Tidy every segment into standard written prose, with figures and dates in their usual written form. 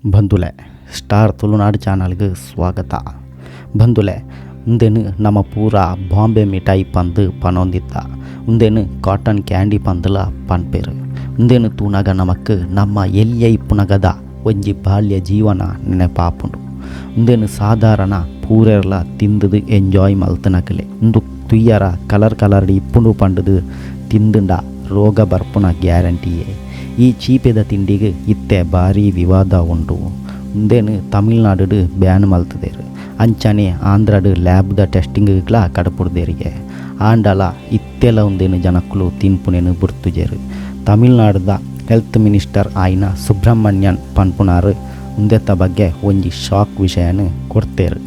ಬಂಧುಲೆ star Tulunadu ಚಾನಲ್ಗೆ ಸ್ವಾಗತ. ಬಂಧುಲೆ ಮುಂದೇನು ನಮ್ಮ ಪೂರ ಬಾಂಬೆ ಮಿಠಾಯಿ ಪಂದು ಪನೊಂದಿತ್ತ ಮುಂದೇನು ಕಾಟನ್ ಕ್ಯಾಂಡಿ ಪಂದಲ ಪನ್ಪೇರು ಮುಂದೇನು ತೂನಾಗ ನಮಕ್ ನಮ್ಮ ಎಲ್ಲಿಯ ಇಪ್ಪುನಗದ ಒಂಜಿ ಬಾಲ್ಯ ಜೀವನ ನೆನಪಾಪುಂಡು. ಮುಂದೇನು ಸಾಧಾರಣ ಪೂರೆರ್ಲ ತಿಂದದು ಎಂಜಾಯ್ ಮಲ್ತನಕಲೆ ಒಂದು ತುಯ್ಯರ ಕಲರ್ ಇಪ್ಪುಂಡು ಪಂಡದು ತಿಂದುಂಡ ರೋಗ ಬರ್ಪುನ ಗ್ಯಾರಂಟಿಯೇ. ಈ ಚೀಪೆದ ತಿಂಡಿಗೆ ಇತ್ತೆ ಭಾರಿ ವಿವಾದ ಉಂಡು. ಮುಂದೇನು ತಮಿಳ್ನಾಡು ಬ್ಯಾನ್ ಮಲ್ತದೇರು ಅಂಚನೆ ಆಂಧ್ರಡು ಲ್ಯಾಬ್ದ ಟೆಸ್ಟಿಂಗ್ಗಳ ಕಡಪುಡ್ದೇರಿಗೆ ಆಂಡಲ ಇತ್ತೆಲ್ಲ ಒಂದೇನು ಜನಕ್ಕಲು ತಿನ್ಪುನೇನು ಬುರ್ತುಜೇರು. ತಮಿಳ್ನಾಡುದ ಹೆಲ್ತ್ ಮಿನಿಸ್ಟರ್ ಆಯ್ನ ಸುಬ್ರಹ್ಮಣ್ಯನ್ ಪನ್ಪುನಾರು ಮುಂದೆತ್ತ ಬಗ್ಗೆ ಒಂಜಿ ಶಾಕ್ ವಿಷಯನ ಕೊಡ್ತೇರು.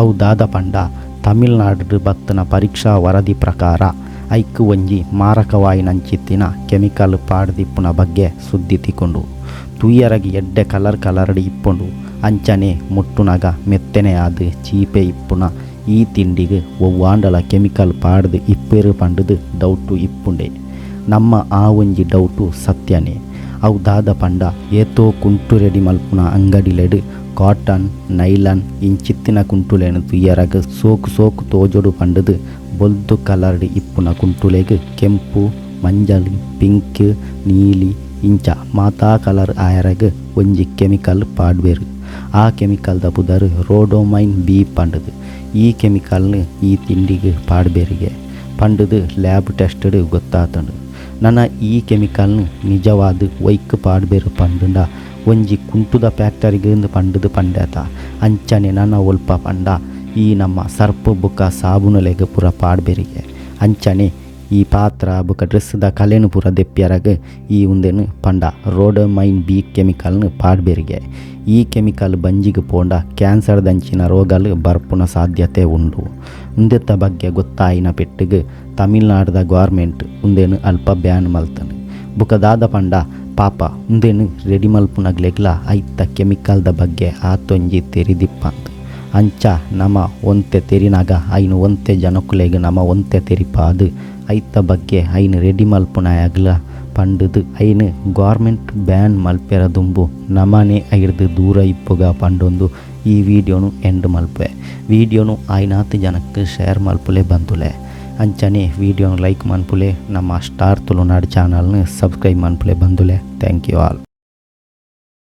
ಅವು ದಾದ ಪಂಡ ತಮಿಳ್ನಾಡು ಬತ್ತನ ಪರೀಕ್ಷಾ ವರದಿ ಪ್ರಕಾರ ಐಕ್ ಒಂಜಿ ಮಾರಕವಾಯಿನಂಚಿತ್ತಿನ ಕೆಮಿಕಲ್ ಪಾಡ್ದಿಪ್ಪುನ ಬಗ್ಗೆ ಸುದ್ದಿ ತಿಕ್ಕೊಂಡು ತುಯ್ಯರಗಿ ಎಡ್ಡೆ ಕಲರ್ಡಿ ಇಪ್ಪುಂಡು ಅಂಚನೆ ಮುಟ್ಟುನಗ ಮೆತ್ತನೆ ಆದು ಚೀಪೆ ಇಪ್ಪುನ ಈ ತಿಂಡಿಗೆ ಒವ್ವಾಂಡಲ ಕೆಮಿಕಲ್ ಪಾಡ್ದು ಇಪ್ಪೇರು ಪಂಡದು ಡೌಟು ಇಪ್ಪುಂಡೆ. ನಮ್ಮ ಆ ಒಂಜಿ ಡೌಟು ಸತ್ಯನೇ. ಅವು ದಾದ ಪಂಡ ಏತೋ ಕುಂಟು ರೆಡಿ ಮಲ್ಪುನ ಅಂಗಡಿಲೆಡು ಕಾಟನ್ ನೈಲಾನ್ ಇಂಚಿತ್ತಿನ ಕುಂಟುಲೇನು ತುಯ್ಯರಗ ಸೋಕು ತೋಜೊಡು ಪಂಡದು ಬೊಲ್ದು ಕಲರ್ಡ್ ಇಪ್ಪುನ ಕುಂಟುಲೆಗ್ ಕೆಂಪು ಮಂಜಲ್ ಪಿಂಕ್ ನೀಲಿ ಇಂಚ ಮಾತಾ ಕಲರ್ ಆಯರಗ್ ಒಂಜಿ ಕೆಮಿಕಲ್ ಪಾಡ್ಬೇರು. ಆ ಕೆಮಿಕಲ್ದ ಬುದರು ರೋಡೋಮೈನ್ ಬಿ ಪಂಡದು. ಈ ಕೆಮಿಕಲ್ನ ಈ ತಿಂಡಿಗೆ ಪಾಡ್ಬೇರಿಗೆ ಪಂಡದು ಲ್ಯಾಬ್ ಟೆಸ್ಟಡ್ ಗೊತ್ತಾತಂಡು. ನನ್ನ ಈ ಕೆಮಿಕಲ್ನ ನಿಜವಾದ ವೈಕ್ ಪಾಡ್ಬೇರು ಪಂಡುಂಡ ಒಂಜಿ ಕುಂಟುದ ಫ್ಯಾಕ್ಟರಿಗಿಂದು ಪಂಡದು ಪಂಡೇತ ಅಂಚನೆ ನನ್ನ ಒಲ್ಪ ಪಂಡ ಈ ನಮ್ಮ ಸರ್ಪು ಬುಕ್ಕ ಸಾಬುನಲೆಗ್ ಪೂರ ಪಾಡ್ಬೇರಿಗೆ ಅಂಚನೆ ಈ ಪಾತ್ರ ಬುಕ್ಕ ಡ್ರೆಸ್ದ ಕಲೆನು ಪೂರ ದೆಪ್ಪ್ಯರಗ ಈ ಉಂದೆನು ಪಂಡ ರೋಡೋಮೈನ್ ಬಿ ಕೆಮಿಕಲ್ನು ಪಾಡ್ಬೇರಿಗೆ. ಈ ಕೆಮಿಕಲ್ ಬಂಜಿಗೆ ಪೋಂಡ ಕ್ಯಾನ್ಸರ್ ದಂಚಿನ ರೋಗಲು ಬರ್ಪುನ ಸಾಧ್ಯತೆ ಉಂಡು. ಉಂದೆತ್ತ ಬಗ್ಗೆ ಗೊತ್ತಾಯಿನ ಪೆಟ್ಟಿಗೆ ತಮಿಳ್ನಾಡುದ ಗೌರ್ಮೆಂಟ್ ಉಂದೇನು ಅಲ್ಪ ಬ್ಯಾನ್ ಮಲ್ತನು. ಬುಕ್ಕದಾದ ಪಂಡ ಪಾಪ ಉಂದೇನು ರೆಡಿ ಮಲ್ಪುನಗ್ಲೆಗ್ಲ ಐತ ಕೆಮಿಕಲ್ದ ಬಗ್ಗೆ ಆತೊಂಜಿ ತೆರಿದಿಪ್ಪಂತ ಅಂಚ ನಮ ಒಂತೆ ತೆರಿನಾಗ ಐನು ಒಂತೆ ಜನಕ್ಕುಲೆಗ್ ನಮ ಒಂತೆ ತೆರಿಪಾದು ಐತ ಬಗ್ಗೆ ಐನು ರೆಡಿ ಮಲ್ಪುನಾಯಾಗ್ಲ ಪಂಡದು ಐನು ಗೌರ್ಮೆಂಟ್ ಬ್ಯಾನ್ ಮಲ್ಪೆರ ದುಂಬು ನಮನೆ ಐರ್ದು ದೂರ ಇಪ್ಪುಗ ಪಂಡೊಂದು ಈ ವಿಡಿಯೋನು ಎಂಡ್ ಮಲ್ಪೆ. ವಿಡಿಯೋನು ಐನಾತು ಜನಕ್ಕೆ ಶೇರ್ ಮಲ್ಪುಲೆ ಬಂದುಲೆ ಅಂಚನೆ ವಿಡಿಯೋನು ಲೈಕ್ ಮನ್ಪುಲೆ ನಮ್ಮ ಸ್ಟಾರ್ ತುಳುನಾಡು ಚಾನಲ್ನ ಸಬ್ಸ್ಕ್ರೈಬ್ ಮನ್ಪುಲೆ ಬಂದುಲೆ. Thank you all.